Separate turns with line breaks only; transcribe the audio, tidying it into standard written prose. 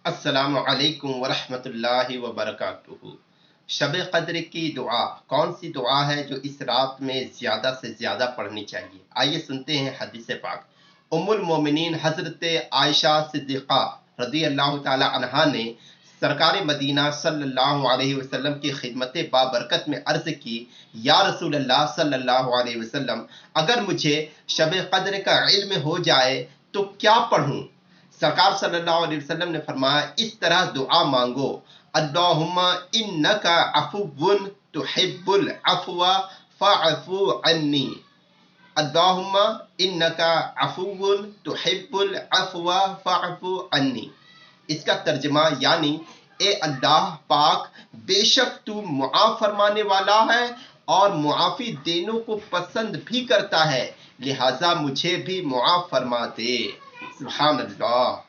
السلام علیکم ورحمۃ اللہ وبرکاتہ۔ شب قدر کی دعا کون سی دعا ہے جو اس رات میں زیادہ سے زیادہ پڑھنی چاہیے؟ آئیے سنتے ہیں حدیث پاک۔ ام المومنین حضرت عائشہ صدیقہ رضی اللہ تعالی عنہا نے سرکار مدینہ صلی اللہ علیہ وسلم کی خدمت بابرکت میں عرض کی، یا رسول اللہ صلی اللہ علیہ وسلم، اگر مجھے شب قدر کا علم ہو جائے تو کیا پڑھوں؟ سرکار صلی اللہ علیہ وسلم نے فرمایا، اس طرح دعا مانگو، اللہم انکا عفو تحب العفو فاعف عنی، اللہم انکا عفو تحب العفو فاعف عنی۔ اس کا ترجمہ یعنی اے اللہ پاک، بے شک تو معاف فرمانے والا ہے اور معافی دینے کو پسند بھی کرتا ہے، لہٰذا مجھے بھی معاف فرما دے۔ سبحان اللہ۔